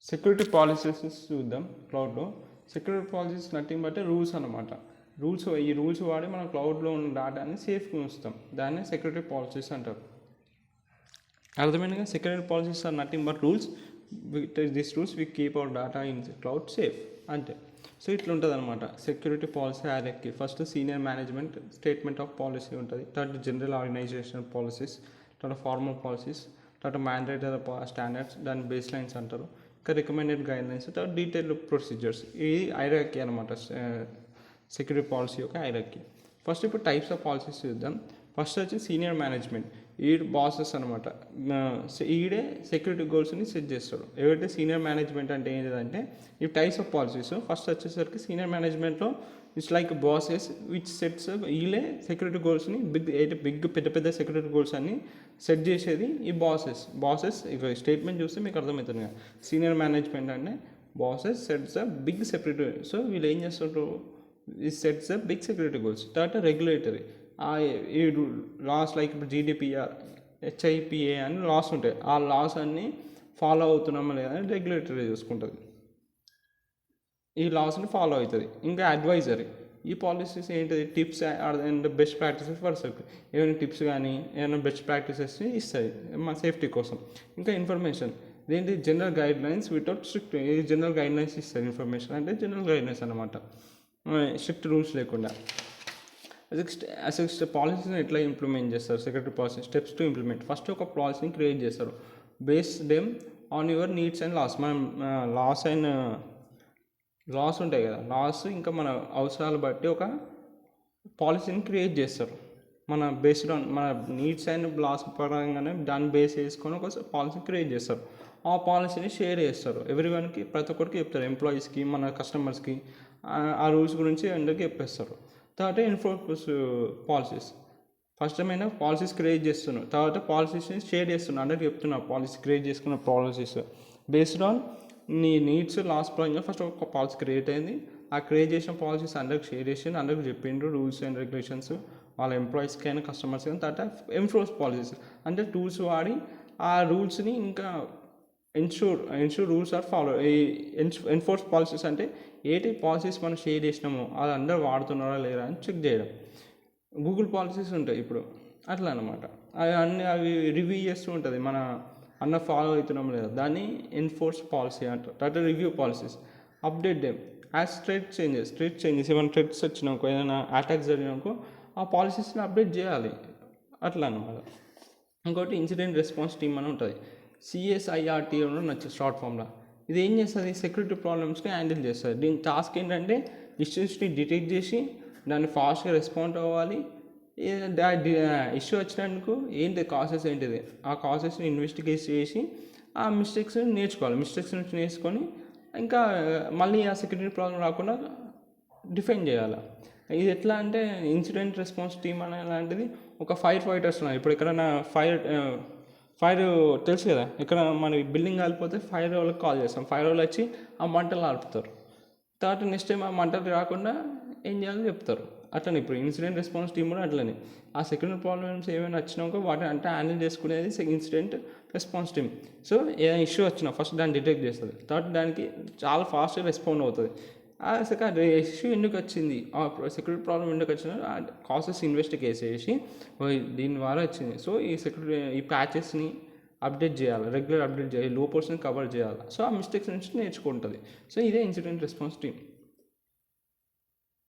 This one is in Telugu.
సెక్యూరిటీ పాలసీస్ చూద్దాం క్లౌడ్లో. Security policies nothing but rules అనమాట. ఈ రూల్స్ వాడి మనం క్లౌడ్లో ఉన్న డేటాని సేఫ్గా ఉంచుతాం. దాన్ని సెక్యూరిటీ పాలసీస్ అంటారు. అర్థమైనగా security policies are nothing but rules. This rules we keep our data in cloud safe అంతే. సో ఇట్లా ఉంటుంది అనమాట security policy hierarchy. First senior management statement of policy ఉంటుంది, తర్వాత జనరల్ ఆర్గనైజేషన్ పాలసీస్, తర్వాత ఫార్మల్ పాలసీస్, తర్వాత మ్యాండేటరీ స్టాండర్డ్స్, దాని బేస్ లైన్స్ అంటారు, ఇంకా రికమెండెడ్ గైడ్ లైన్స్, తర్వాత డీటెయిల్డ్ ప్రొసీజర్స్. ఇది హైరార్కీ అనమాట, సెక్యూరిటీ పాలసీ యొక్క హైరార్కీ. ఫస్ట్ ఇప్పుడు టైప్స్ ఆఫ్ పాలసీస్ చూద్దాం. ఫస్ట్ వచ్చి సీనియర్ మేనేజ్మెంట్. ఈడు బాసెస్ అనమాట. ఈడే సెక్యూరిటీ గోల్స్ని సెట్ చేస్తాడు. ఎవరైతే సీనియర్ మేనేజ్మెంట్ అంటే ఏంటంటే ఈ టైప్స్ ఆఫ్ పాలసీస్. ఫస్ట్ వచ్చేసరికి సీనియర్ మేనేజ్మెంట్లో it's like bosses which sets. వీళ్ళే సెక్యూరిటీ గోల్స్ని బిగ్ పెద్ద పెద్ద సెక్యూరిటీ గోల్స్ అన్ని సెట్ చేసేది ఈ బాసెస్. ఇక స్టేట్మెంట్ చూస్తే మీకు అర్థమవుతుంది కదా. సీనియర్ మేనేజ్మెంట్ అంటే bosses sets a big security. So వీళ్ళు ఏం చేస్తుంటారు, ఈ sets a big security goals. తర్వాత రెగ్యులేటరీ. ఈ లాస్ లైక్ ఇప్పుడు జీడిపిఆర్, హెచ్ఐపిఏ అని లాస్ ఉంటాయి. ఆ లాస్ అన్నీ ఫాలో అవుతున్నామా లేదా అని రెగ్యులేటరీ చూసుకుంటుంది. ఈ లాస్ని ఫాలో అవుతుంది. ఇంకా అడ్వైజరీ. ఈ పాలసీస్ ఏంటిది, tips and best practices for security. ఏమైనా టిప్స్ కానీ ఏమైనా బెస్ట్ ప్రాక్టీసెస్ని ఇస్తుంది మా సేఫ్టీ కోసం. ఇంకా ఇన్ఫర్మేషన్. ఇదేంటి, general guidelines without strict. ఇది జనరల్ గైడ్ లైన్స్ ఇస్తుంది. ఇన్ఫర్మేషన్ అంటే జనరల్ గైడ్ లైన్స్ అనమాట, స్ట్రిక్ట్ రూల్స్ లేకుండా. అసలు పాలసీని ఎట్లా ఇంప్లిమెంట్ చేస్తారు security policy? Steps to implement. First ఒక పాలసీని క్రియేట్ చేస్తారు. Base them on your needs and laws. మనం లాస్ ఉంటాయి కదా, లాస్ ఇంకా మన అవసరాలు బట్టి ఒక పాలసీని క్రియేట్ చేస్తారు. మన బేస్డ్ ఆన్ మన నీడ్స్ అండ్ లాస్ పరంగానే దాన్ని బేస్ చేసుకొని ఒక పాలసీ క్రియేట్ చేస్తారు. ఆ పాలసీని షేర్ చేస్తారు ఎవ్రీవన్కి, ప్రతి ఒక్కరికి చెప్తారు. ఎంప్లాయీస్కి, మన కస్టమర్స్కి ఆ రూల్స్ గురించి అందరికీ చెప్పేస్తారు. తర్వాత ఎన్ఫోర్స్ పాలసీస్. ఫస్ట్ ఏమైనా పాలసీస్ క్రియేట్ చేస్తున్నాను, తర్వాత పాలసీస్ని షేర్ చేస్తున్నాను, అందరికి చెప్తున్నా పాలసీ క్రియేట్ చేసుకున్న పాలసీస్ బేస్డ్ ఆన్ నీ నీడ్స్ లాస్ పరంగా. ఫస్ట్ ఒక పాలసీ క్రియేట్ అయింది. ఆ క్రియేట్ చేసిన పాలసీస్ అందరికి షేర్ చేసి అందరికి చెప్పిండ్రు రూల్స్ అండ్ రెగ్యులేషన్స్, వాళ్ళ ఎంప్లాయీస్కి అయినా కస్టమర్స్కి అయినా. తర్వాత ఎన్ఫోర్స్ పాలసీస్ అంటే టూల్స్ వాడి ఆ రూల్స్ని ఇంకా ఎన్షూర్ రూల్స్ ఆర్ ఫాలో. ఈ ఎన్ఫోర్స్ పాలసీస్ అంటే ఏంటి, పాలసీస్ మనం షేర్ చేసినామో అది అందరూ వాడుతున్నారా లేదా అని చెక్ చేయడం. గూగుల్ పాలసీస్ ఉంటాయి ఇప్పుడు, అట్లా అనమాట. అవి రివ్యూ చేస్తూ ఉంటుంది, మన ఫాలో అవుతున్నాం లేదా, దాన్ని ఎన్ఫోర్స్ పాలసీ అంటారు. తర్వాత review policies. Update them as straight changes. ఏమైనా థ్రెట్స్ వచ్చినాకో, ఏదైనా అటాక్స్ జరిగినాకో ఆ పాలసీస్ని అప్డేట్ చేయాలి, అట్లా అనమాట. ఇంకోటి ఇన్సిడెంట్ రెస్పాన్స్ టీమ్ అని ఉంటుంది, CSIRT నచ్చు షార్ట్ ఫామ్లో. ఇది ఏం చేస్తుంది, సెక్యూరిటీ ప్రాబ్లమ్స్ని హ్యాండిల్ చేస్తుంది. దీని టాస్క్ ఏంటంటే ఇష్యూస్ని డిటెక్ట్ చేసి దాన్ని ఫాస్ట్గా రెస్పాండ్ అవ్వాలి. ఇష్యూ వచ్చినందుకు ఏంటి కాసెస్ ఏంటిది, ఆ కాసెస్ని ఇన్వెస్టిగేట్ చేసి ఆ మిస్టేక్స్ నేర్చుకోవాలి. మిస్టేక్స్ నుంచి నేర్చుకొని ఇంకా మళ్ళీ ఆ సెక్యూరిటీ ప్రాబ్లం రాకుండా డిఫైన్ చేయాలి. ఇది ఎట్లా అంటే ఇన్సిడెంట్ రెస్పాన్స్ టీమ్ అలాంటిది ఒక ఫైర్ ఫైటర్స్ ఉన్నారు. ఇప్పుడు ఎక్కడైనా ఫైర్ తెలుసు కదా, ఇక్కడ మన బిల్డింగ్ కాలిపోతే ఫైర్ వాళ్ళకి కాల్ చేస్తాం. ఫైర్ వాళ్ళు వచ్చి ఆ మంటలు ఆర్పుతారు. తర్వాత నెక్స్ట్ టైం ఆ మంటలు రాకుండా ఏం చేయాలో చెప్తారు. అట్లనే ఇప్పుడు ఇన్సిడెంట్ రెస్పాన్స్ టీమ్ కూడా అట్లనే ఆ సెక్యూరిటీ ప్రాబ్లమ్స్ ఏమైనా వచ్చినాకో వాటిని అంటే హ్యాండిల్ చేసుకునేది ఇన్సిడెంట్ రెస్పాన్స్ టీమ్. సో ఏదైనా ఇష్యూ వచ్చినా ఫస్ట్ దాన్ని డిటెక్ట్ చేస్తుంది, తర్వాత దానికి చాలా ఫాస్ట్గా రెస్పాండ్ అవుతుంది. అసలు ఇష్యూ ఎందుకు వచ్చింది, ఆ సెక్యూరిటీ ప్రాబ్లం ఎందుకు వచ్చినా ఆ కాసెస్ ఇన్వెస్టిగేట్ చేసి దీని ద్వారా వచ్చింది. సో ఈ ప్యాచెస్ని అప్డేట్ చేయాలి, రెగ్యులర్ అప్డేట్ చేయాలి, లోపర్స్ని కవర్ చేయాలి. సో ఆ మిస్టేక్స్ నుంచి నేర్చుకుంటుంది. సో ఇదే ఇన్సిడెంట్ రెస్పాన్స్ టీమ్.